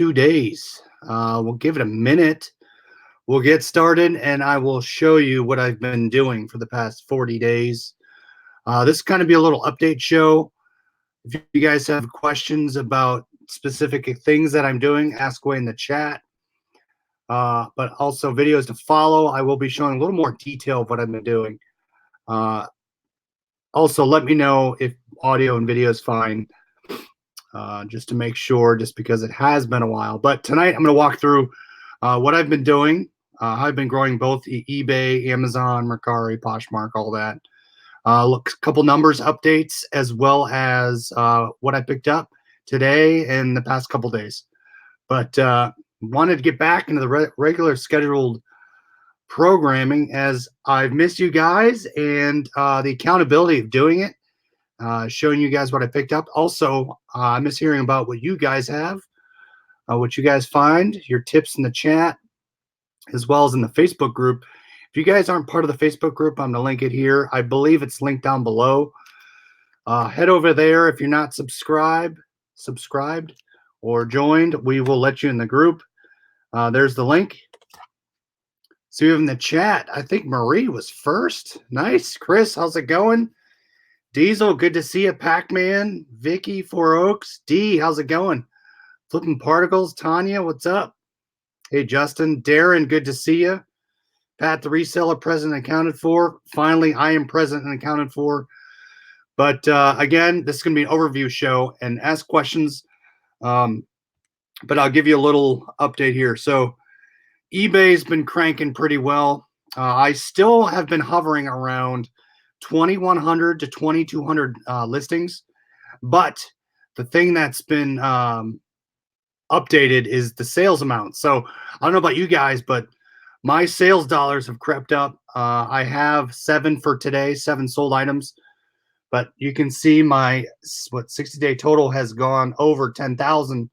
2 days. We'll give it a minute. We'll get started and I will show you what I've been doing for the past 40 days. This is going to be a little update show. If you guys have questions about specific things that I'm doing, ask away in the chat. But also videos to follow. I will be showing a little more detail of what I've been doing. Also, let me know if audio and video is fine. Just to make sure, just because it has been a while. But tonight I'm going to walk through what I've been doing, how I've been growing both eBay, Amazon, Mercari, Poshmark, all that. Look, a couple numbers updates, as well as what I picked up today and the past couple days. But wanted to get back into the regular scheduled programming, as I've missed you guys and the accountability of doing it. Showing you guys what I picked up. Also, I miss hearing about what you guys have, what you guys find, your tips in the chat, as well as in the Facebook group. If you guys aren't part of the Facebook group, I'm going to link it here. I believe it's linked down below. Head over there. If you're not subscribed or joined, we will let you in the group. There's the link. So you have in the chat, I think Marie was first. Nice. Chris, how's it going? Diesel, good to see you. Pac-Man, Vicky, Four Oaks. D, how's it going? Flipping Particles, Tanya, what's up? Hey, Justin. Darren, good to see you. Pat, the reseller, present and accounted for. Finally, I am present and accounted for. But again, this is going to be an overview show and ask questions. But I'll give you a little update here. So eBay's been cranking pretty well. I still have been hovering around 2,100 to 2,200 listings, but the thing that's been updated is the sales amount. So I don't know about you guys, but my sales dollars have crept up. I have 7 for today, 7 sold items, but you can see my 60-day total has gone over 10,000.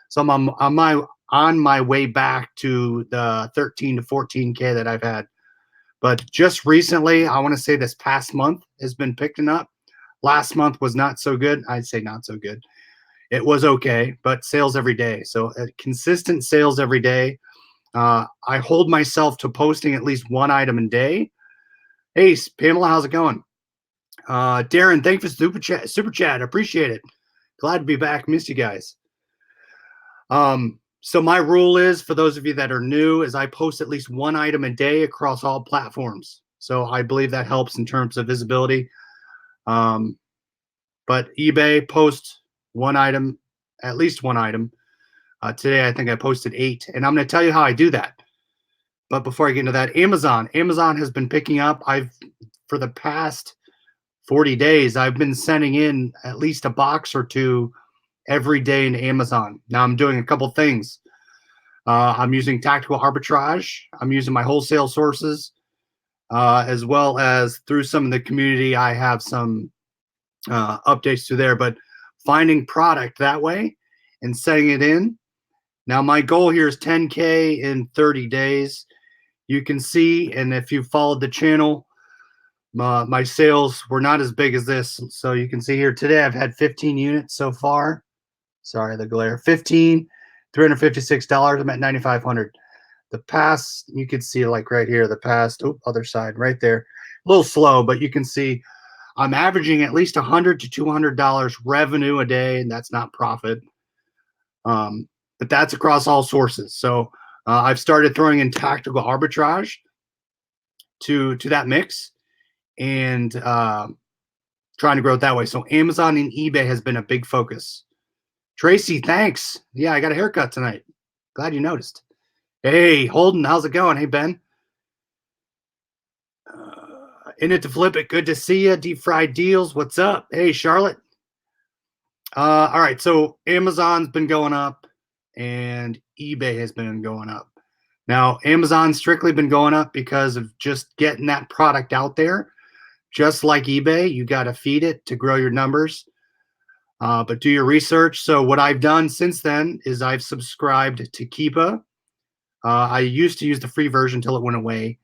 So I'm on my way back to the 13 to 14K that I've had. But just recently, I want to say this past month has been picking up. Last month was not so good. I'd say not so good. It was okay, but sales every day. So consistent sales every day. I hold myself to posting at least 1 item a day. Hey, Pamela, how's it going? Darren, thanks for super chat. Appreciate it. Glad to be back. Missed you guys. So my rule is, for those of you that are new, is I post at least 1 item a day across all platforms. So I believe that helps in terms of visibility. But eBay posts 1 item, at least 1 item. Today, I think I posted 8, and I'm going to tell you how I do that. But before I get into that, Amazon has been picking up. For the past 40 days, I've been sending in at least a box or 2 every day in Amazon. Now I'm doing a couple things. I'm using tactical arbitrage. I'm using my wholesale sources, as well as through some of the community. I have some updates to there, but finding product that way and setting it in. Now my goal here is 10K in 30 days. You can see, and if you followed the channel, my sales were not as big as this. So you can see here today, I've had 15 units so far. Sorry, the glare. 15, $356. I'm at 9,500. The past, you could see like right here, the past, other side right there. A little slow, but you can see I'm averaging at least $100 to $200 revenue a day, and that's not profit. But that's across all sources. So I've started throwing in tactical arbitrage to that mix, and trying to grow it that way. So Amazon and eBay has been a big focus. Tracy, thanks. Yeah, I got a haircut tonight. Glad you noticed. Hey, Holden, how's it going? Hey, Ben. In it to flip it. Good to see you. Deep fried deals. What's up? Hey, Charlotte. All right, so Amazon's been going up and eBay has been going up. Now, Amazon's strictly been going up because of just getting that product out there. Just like eBay, you got to feed it to grow your numbers. But do your research. So what I've done since then is I've subscribed to Keepa. I used to use the free version until it went away.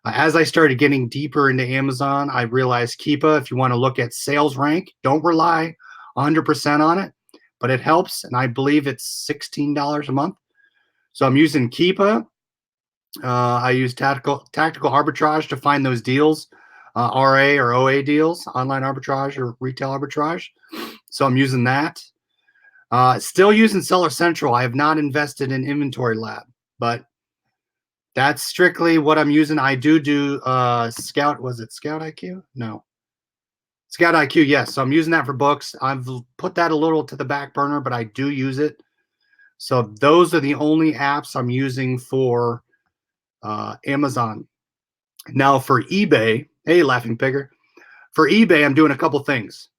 As I started getting deeper into Amazon, I realized Keepa, if you want to look at sales rank, don't rely 100% on it. but it helps, and I believe it's $16 a month. So I'm using Keepa. I use tactical arbitrage to find those deals, RA or OA deals, online arbitrage or retail arbitrage. So I'm using that. Still using Seller Central. I have not invested in Inventory Lab, but that's strictly what I'm using. I do Scout. Was it Scout IQ? No. Scout IQ, yes. So I'm using that for books. I've put that a little to the back burner, but I do use it. So those are the only apps I'm using for Amazon. Now for eBay, hey, Laughing Pigger. For eBay, I'm doing a couple things.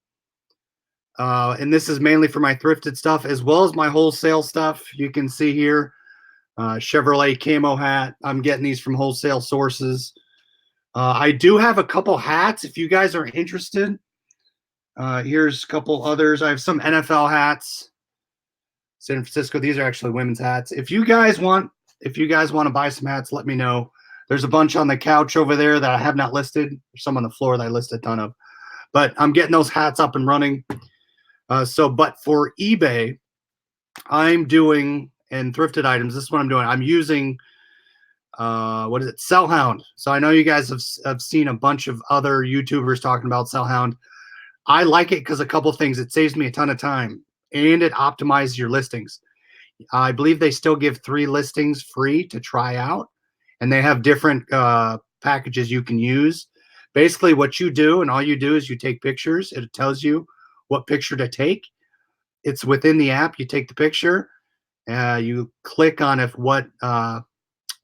And this is mainly for my thrifted stuff as well as my wholesale stuff. You can see here, Chevrolet camo hat. I'm getting these from wholesale sources. I do have a couple hats if you guys are interested. Here's a couple others. I have some NFL hats. San Francisco. These are actually women's hats. If you guys want to buy some hats, let me know. There's a bunch on the couch over there that I have not listed. There's some on the floor that I list a ton of. But I'm getting those hats up and running. But for eBay, I'm doing, and thrifted items, this is what I'm doing. I'm using, what is it? Sellhound. So I know you guys have seen a bunch of other YouTubers talking about Sellhound. I like it because a couple of things. It saves me a ton of time, and it optimizes your listings. I believe they still give 3 listings free to try out, and they have different packages you can use. Basically, what you do, and all you do is you take pictures. It tells you what picture to take. It's within the app. You take the picture. You click on what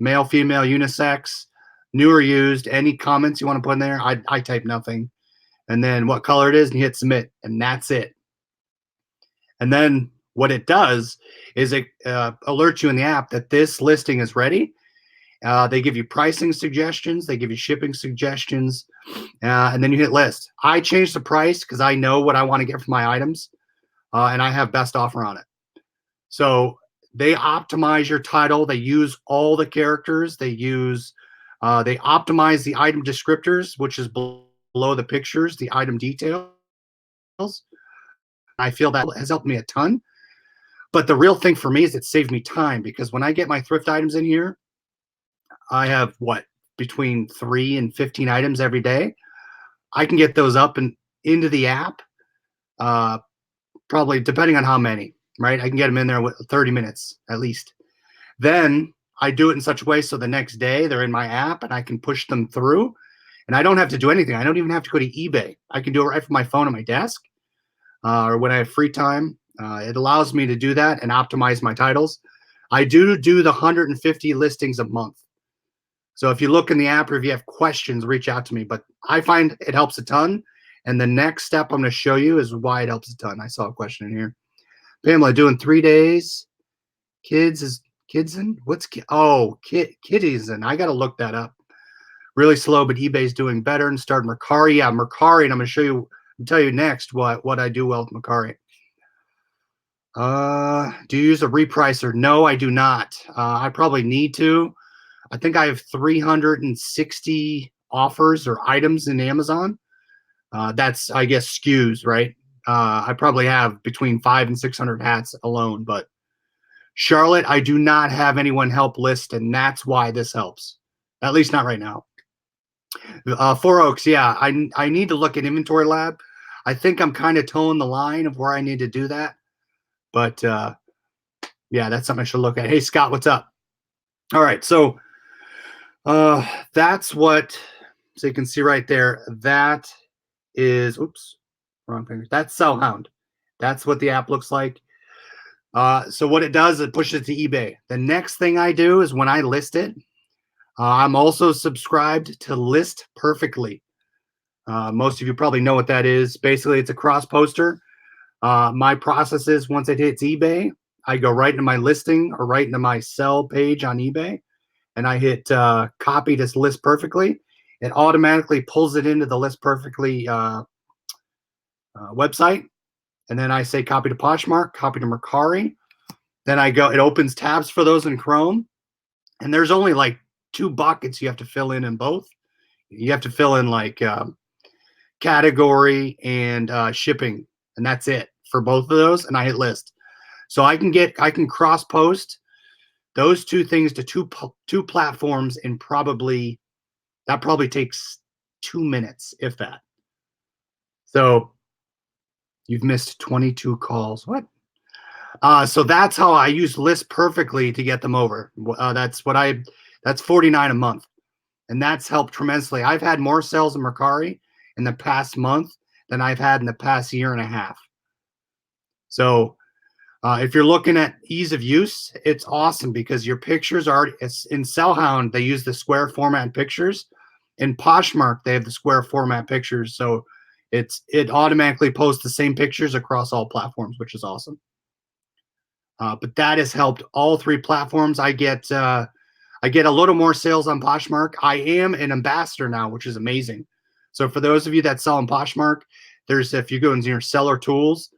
male, female, unisex, new or used, any comments you want to put in there. I type nothing. And then what color it is, and you hit submit, and that's it. And then what it does is it alerts you in the app that this listing is ready. They give you pricing suggestions. They give you shipping suggestions. And then you hit list. I change the price because I know what I want to get for my items. And I have best offer on it. So they optimize your title. They use all the characters. They optimize the item descriptors, which is below the pictures, the item details. I feel that has helped me a ton. But the real thing for me is it saved me time, because when I get my thrift items in here, I have between 3 and 15 items every day. I can get those up and into the app, probably depending on how many, right? I can get them in there with 30 minutes at least. Then I do it in such a way so the next day they're in my app and I can push them through, and I don't have to do anything. I don't even have to go to eBay. I can do it right from my phone on my desk, or when I have free time. It allows me to do that and optimize my titles. I do the 150 listings a month. So if you look in the app, or if you have questions, reach out to me. But I find it helps a ton. And the next step I'm going to show you is why it helps a ton. I saw a question in here. Pamela, doing 3 days. Kitties in? Kitties in. I got to look that up. Really slow, but eBay's doing better. And start Mercari. Yeah, Mercari. And I'm going to show you, tell you next what I do well with Mercari. Do you use a repricer? No, I do not. I probably need to. I think I have 360 offers or items in Amazon. That's, I guess, SKUs, right? I probably have between 500 and 600 hats alone. But Charlotte, I do not have anyone help list, and that's why this helps. At least not right now. 4 Oaks, yeah, I need to look at Inventory Lab. I think I'm kind of toeing the line of where I need to do that. But yeah, that's something I should look at. Hey, Scott, what's up? All right, so that's what, so you can see right there, that is, oops, wrong finger. That's Sellhound. That's what the app looks like. So what it does, it pushes it to eBay. The next thing I do is when I list it, I'm also subscribed to List Perfectly. Most of you probably know what that is. Basically, it's a cross poster. My process is once it hits eBay, I go right into my listing or right into my sell page on eBay, and I hit copy to List Perfectly. It automatically pulls it into the List Perfectly website. And then I say copy to Poshmark, copy to Mercari. Then I go, it opens tabs for those in Chrome. And there's only like 2 buckets you have to fill in both. You have to fill in like category and shipping. And that's it. for both of those, and I hit list. So I can cross post those two things to two platforms in probably takes 2 minutes, if that. So you've missed 22 calls. What? So that's how I use List Perfectly to get them over. That's $49 a month, and that's helped tremendously. I've had more sales in Mercari in the past month than I've had in the past year and a half. So if you're looking at ease of use, it's awesome because your pictures are in Sellhound. They use the square format pictures. In Poshmark, they have the square format pictures, so it automatically posts the same pictures across all platforms, which is awesome. But that has helped all three platforms. I get a little more sales on Poshmark. I am an ambassador now, which is amazing. So for those of you that sell on Poshmark, if you go into your seller tools,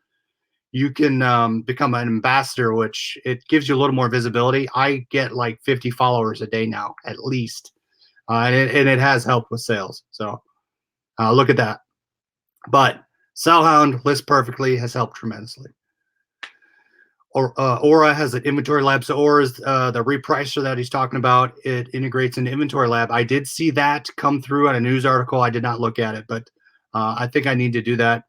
you can become an ambassador, which it gives you a little more visibility. I get like 50 followers a day now, at least, and it has helped with sales. So look at that. But Sellhound List Perfectly has helped tremendously. Aura has an inventory lab. So Aura is the repricer that he's talking about. It integrates into inventory lab. I did see that come through on a news article. I did not look at it, but I think I need to do that.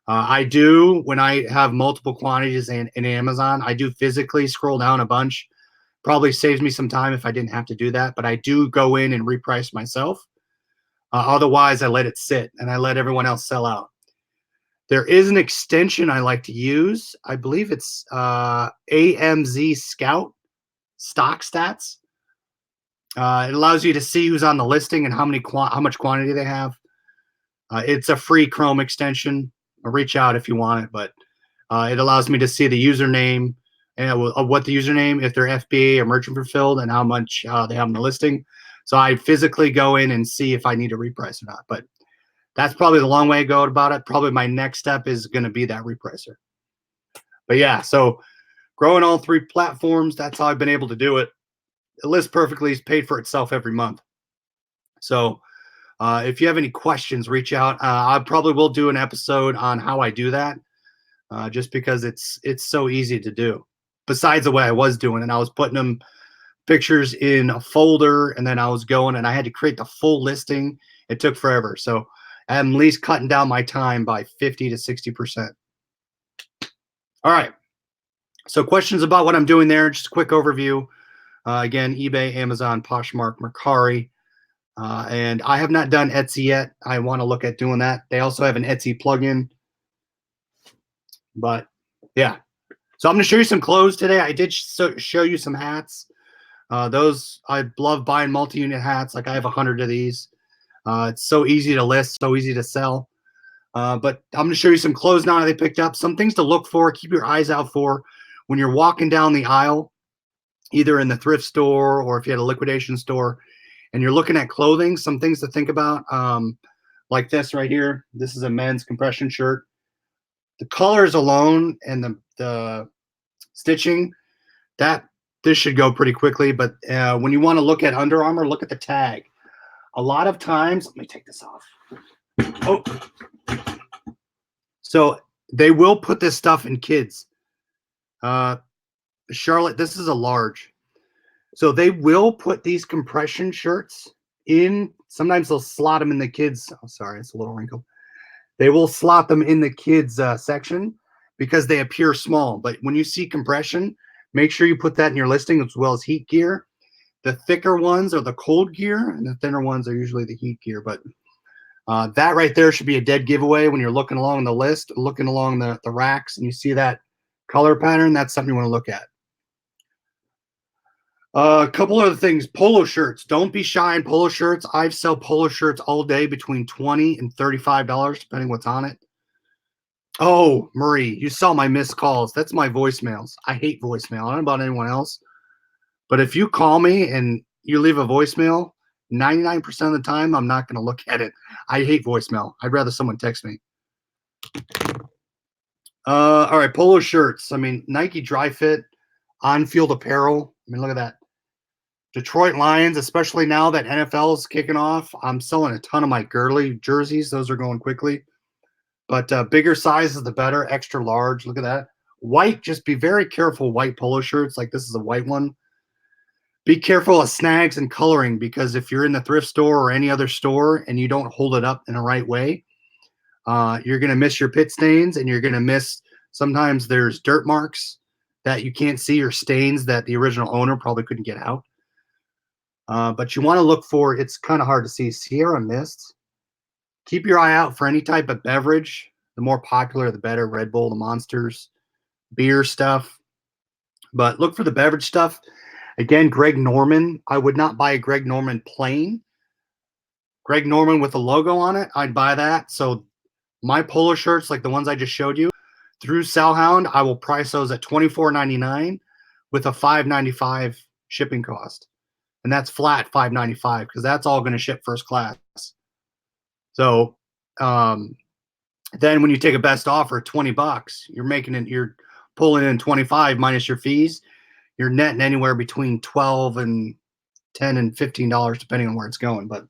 I do, when I have multiple quantities in Amazon, I do physically scroll down a bunch. Probably saves me some time if I didn't have to do that, but I do go in and reprice myself. Otherwise, I let it sit and I let everyone else sell out. There is an extension I like to use. I believe it's AMZ Scout Stock Stats. It allows you to see who's on the listing and how much quantity they have. It's a free Chrome extension. Reach out if you want it, but it allows me to see the username and what the username, if they're FBA or merchant fulfilled, and how much they have on the listing. So I physically go in and see if I need to reprice or not. But that's probably the long way to go about it. Probably my next step is going to be that repricer. But yeah, so growing all three platforms, that's how I've been able to do it. The List Perfectly is paid for itself every month. So if you have any questions, reach out. I probably will do an episode on how I do that, just because it's so easy to do. Besides the way I was doing it, I was putting them pictures in a folder, and then I was going and I had to create the full listing. It took forever. So I'm at least cutting down my time by 50 to 60%. All right. So questions about what I'm doing there, just a quick overview. Again, eBay, Amazon, Poshmark, Mercari. And I have not done Etsy yet. I want to look at doing that. They also have an Etsy plugin. But yeah. So I'm going to show you some clothes today. I did show you some hats. Those, I love buying multi-unit hats. Like I have 100 of these. It's so easy to list, so easy to sell. But I'm going to show you some clothes now that they picked up. Some things to look for, keep your eyes out for when you're walking down the aisle, either in the thrift store or if you had a liquidation store, and you're looking at clothing. Some things to think about, like this right here. This is a men's compression shirt. The colors alone and the stitching, this should go pretty quickly. But when you want to look at Under Armour, look at the tag. A lot of times, let me take this off. Oh, so they will put this stuff in kids. Charlotte, this is a large. So they will put these compression shirts in. Sometimes they'll slot them in the kids. Oh, sorry, it's a little wrinkled. They will slot them in the kids section because they appear small. But when you see compression, make sure you put that in your listing, as well as heat gear. The thicker ones are the cold gear, and the thinner ones are usually the heat gear. But that right there should be a dead giveaway when you're looking along the list, looking along the racks, and you see that color pattern. That's something you want to look at. A couple other things. Polo shirts. Don't be shy in polo shirts. I sell polo shirts all day between $20 and $35, depending what's on it. Oh, Marie, you saw my missed calls. That's my voicemails. I hate voicemail. I don't know about anyone else. But if you call me and you leave a voicemail, 99% of the time, I'm not going to look at it. I hate voicemail. I'd rather someone text me. All right, polo shirts. I mean, Nike Dry Fit, on-field apparel. I mean, look at that. Detroit Lions, especially now that NFL is kicking off. I'm selling a ton of my Gurley jerseys. Those are going quickly. But bigger sizes, the better. Extra large. Look at that. White, just be very careful. White polo shirts, like this is a white one. Be careful of snags and coloring, because if you're in the thrift store or any other store and you don't hold it up in the right way, you're going to miss your pit stains, and you're going to miss, sometimes there's dirt marks that you can't see, or stains that the original owner probably couldn't get out. But you want to look for, it's kind of hard to see, Sierra Mist. Keep your eye out for any type of beverage. The more popular, the better. Red Bull, the Monsters, beer stuff. But look for the beverage stuff. Again, Greg Norman. I would not buy a Greg Norman plain. Greg Norman with a logo on it, I'd buy that. So my polo shirts, like the ones I just showed you, through Salhound, I will price those at $24.99 with a $5.95 shipping cost. And that's flat $5.95, because that's all going to ship first class. So then when you take a best offer, $20, you're making it, you're pulling in 25 minus your fees. You're netting anywhere between 12 and 10 and $15, depending on where it's going. But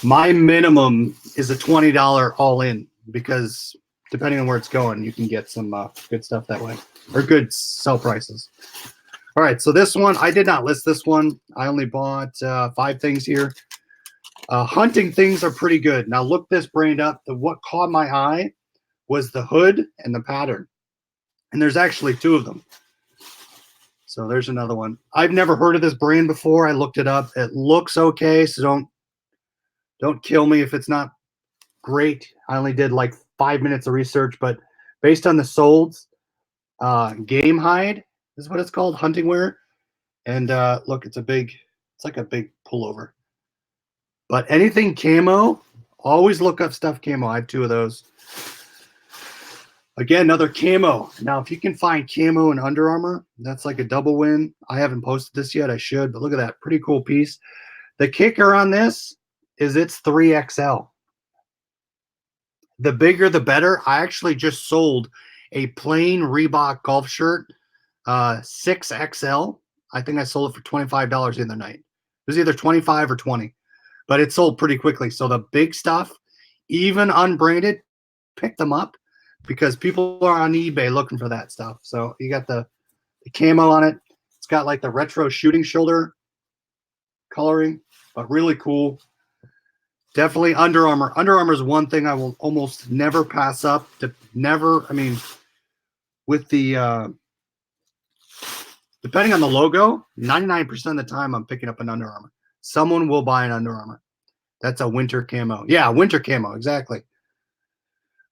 my minimum is a $20 all in, because depending on where it's going, you can get some good stuff that way, or good sell prices. All right, so this one, I did not list this one. I only bought 5 things here. Hunting things are pretty good. Now look this brand up. What caught my eye was the hood and the pattern. And there's actually 2 of them. So there's another one. I've never heard of this brand before. I looked it up. It looks okay, so don't kill me if it's not great. I only did like 5 minutes of research, but based on the solds, game hide is what it's called, hunting wear. And look, it's like a big pullover. But anything camo, always look up stuff camo. I have 2 of those. Again, another camo. Now, if you can find camo and Under Armour, that's like a double win. I haven't posted this yet. I should, but look at that. Pretty cool piece. The kicker on this is it's 3XL. The bigger, the better. I actually just sold a plain Reebok golf shirt, 6XL. I think I sold it for $25 the other night. It was either 25 or 20, but it sold pretty quickly. So the big stuff, even unbranded, pick them up, because people are on eBay looking for that stuff. So you got the camo on it. It's got like the retro shooting shoulder coloring, but really cool. Definitely Under Armour. Under Armour is one thing I will almost never pass up. I mean, with the depending on the logo, 99% of the time I'm picking up an Under Armour. Someone will buy an Under Armour. That's a winter camo. Yeah, winter camo, exactly.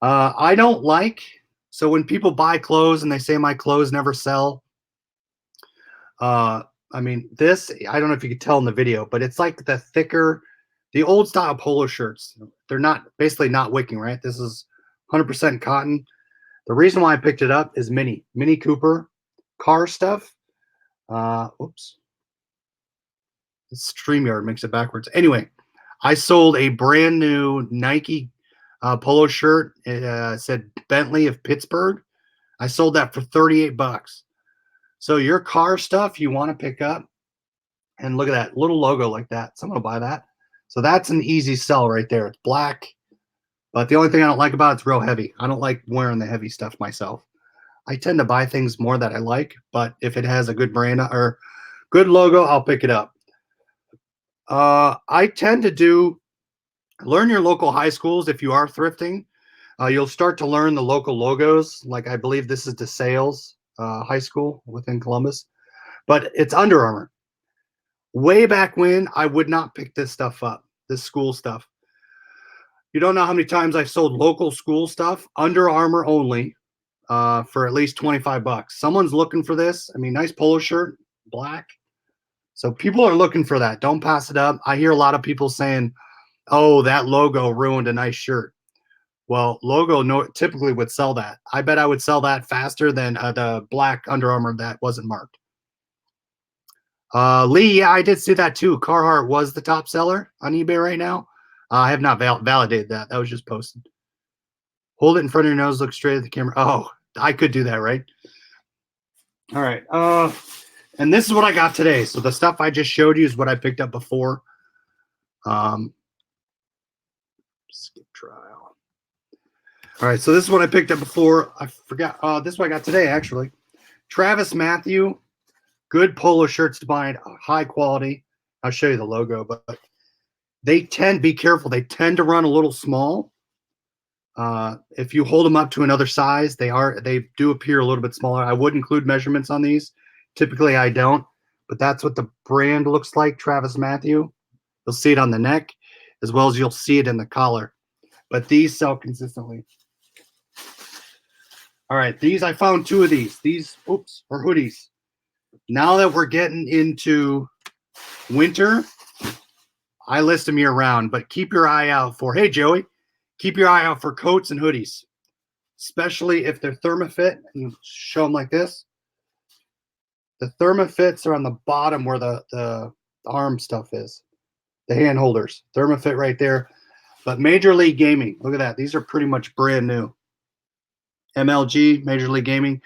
I don't like, so when people buy clothes and they say my clothes never sell, I mean, this, I don't know if you could tell in the video, but it's like the thicker, the old style polo shirts. They're not, basically not wicking, right? This is 100% cotton. The reason why I picked it up is Mini Cooper car stuff. Oops. StreamYard makes it backwards. Anyway, I sold a brand new Nike polo shirt. It said Bentley of Pittsburgh. I sold that for $38. So your car stuff you want to pick up, and look at that little logo like that. Someone will buy that. So that's an easy sell right there. It's black, but the only thing I don't like about it's real heavy. I don't like wearing the heavy stuff myself. I tend to buy things more that I like, but if it has a good brand or good logo, I'll pick it up. I tend to learn your local high schools. If you are thrifting, you'll start to learn the local logos. Like I believe this is DeSales High School within Columbus, but it's Under Armour. Way back when, I would not pick this stuff up, this school stuff. You don't know how many times I've sold local school stuff, Under Armour only, for at least $25. Someone's looking for this. I mean, nice polo shirt, black. So people are looking for that. Don't pass it up. I hear a lot of people saying, oh, that logo ruined a nice shirt. Well, logo typically would sell that. I bet I would sell that faster than the black Under Armour that wasn't marked. Lee, yeah, I did see that too. Carhartt was the top seller on eBay right now. I have not validated that. That was just posted. Hold it in front of your nose, look straight at the camera. Oh, I could do that, right? All right. And this is what I got today. So the stuff I just showed you is what I picked up before. Skip trial. All right, so this is what I picked up before. I forgot. This one I got today, actually. Travis Matthew, good polo shirts to buy, high quality. I'll show you the logo, but they tend, be careful, they tend to run a little small. If you hold them up to another size, they do appear a little bit smaller. I would include measurements on these. Typically, I don't, but that's what the brand looks like, Travis Matthew. You'll see it on the neck, as well as you'll see it in the collar. But these sell consistently. All right, these, I found two of these. These, oops, are hoodies. Now that we're getting into winter, I list them year round, but keep your eye out for, hey, Joey, keep your eye out for coats and hoodies, especially if they're thermofit. And you show them like this. The thermofits are on the bottom where the arm stuff is, the hand holders. Thermofit right there. But Major League Gaming, look at that. These are pretty much brand new. MLG, Major League Gaming.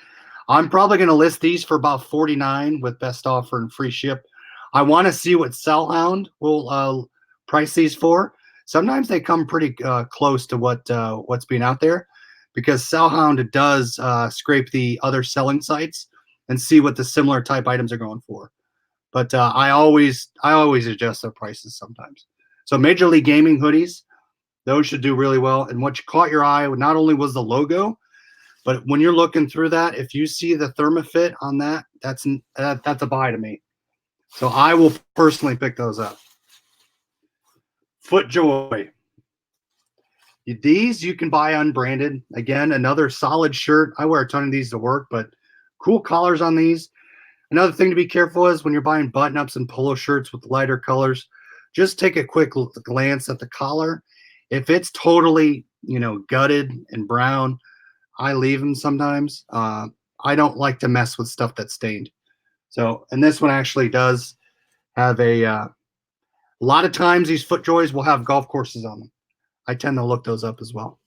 I'm probably going to list these for about $49 with best offer and free ship. I want to see what Sellhound will price these for. Sometimes they come pretty close to what's being out there, because Sellhound does scrape the other selling sites and see what the similar type items are going for. But I always adjust their prices sometimes. So Major League Gaming hoodies, those should do really well. And what caught your eye not only was the logo, but when you're looking through that, if you see the thermofit on that, that's a buy to me. So I will personally pick those up. FootJoy. These you can buy unbranded. Again, another solid shirt. I wear a ton of these to work, but cool collars on these. Another thing to be careful is when you're buying button-ups and polo shirts with lighter colors, just take a quick glance at the collar. If it's totally, gutted and brown, I leave them sometimes. I don't like to mess with stuff that's stained. So, and this one actually does have a lot of times these FootJoys will have golf courses on them. I tend to look those up as well.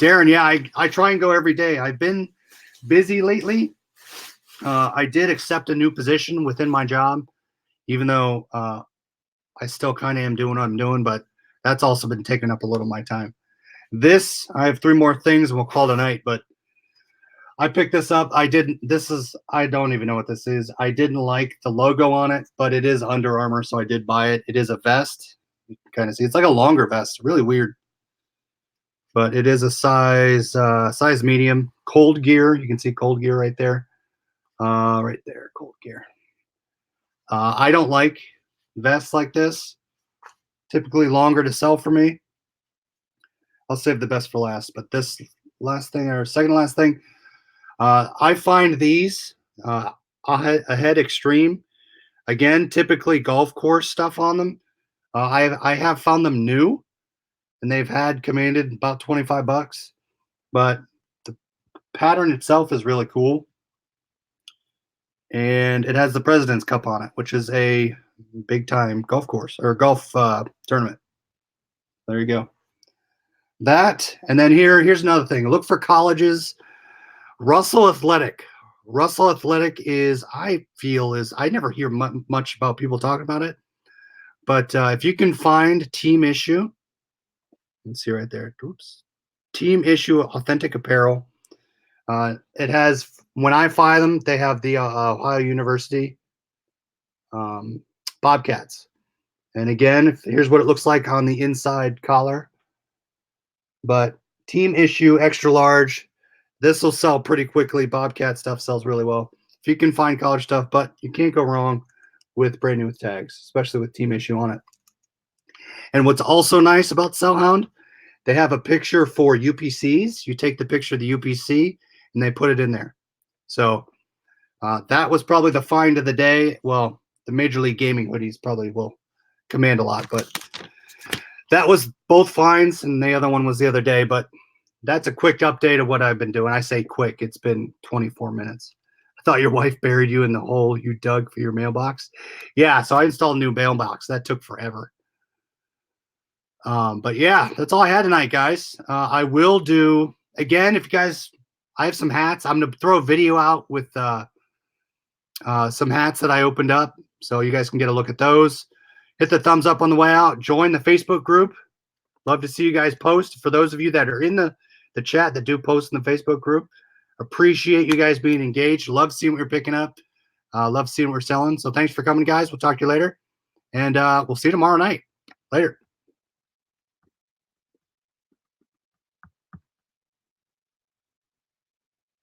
Darren, yeah, I try and go every day. I've been busy lately. I did accept a new position within my job, even though I still kind of am doing what I'm doing, but that's also been taking up a little of my time. I have 3 more things and we'll call it a night, but I picked this up. I don't even know what this is. I didn't like the logo on it, but it is Under Armour, so I did buy it. It is a vest. You can kind of see it's like a longer vest, really weird. But it is a size medium. Cold Gear. You can see Cold Gear right there. Right there, Cold Gear. I don't like vests like this. Typically longer to sell for me. I'll save the best for last. But this last thing, or second last thing, I find these Ahead Extreme. Again, typically golf course stuff on them. I have found them new, and they've had commanded about $25, but the pattern itself is really cool. And it has the President's Cup on it, which is a big time golf course or golf tournament. There you go. That, and then here's another thing. Look for colleges. Russell Athletic. Russell Athletic I never hear much about people talking about it. But if you can find team issue, let's see right there. Oops. Team issue authentic apparel. It has, when I find them, they have the Ohio University Bobcats. And again, here's what it looks like on the inside collar. But team issue, extra large. This will sell pretty quickly. Bobcat stuff sells really well. If you can find college stuff, but you can't go wrong with brand new tags, especially with team issue on it. And what's also nice about Sellhound, they have a picture for UPCs. You take the picture of the UPC and they put it in there. So that was probably the find of the day. Well, the Major League Gaming hoodies probably will command a lot, but that was both finds, and the other one was the other day. But that's a quick update of what I've been doing. I say quick. It's been 24 minutes. I thought your wife buried you in the hole you dug for your mailbox. Yeah, so I installed a new mailbox. That took forever. But yeah, that's all I had tonight, guys. I will do, again, if you guys, I have some hats. I'm going to throw a video out with some hats that I opened up, so you guys can get a look at those. Hit the thumbs up on the way out. Join the Facebook group. Love to see you guys post. For those of you that are in the the chat that do post in the Facebook group. Appreciate you guys being engaged. Love seeing what you're picking up. Love seeing what we're selling. So thanks for coming, guys. We'll talk to you later. And we'll see you tomorrow night. Later.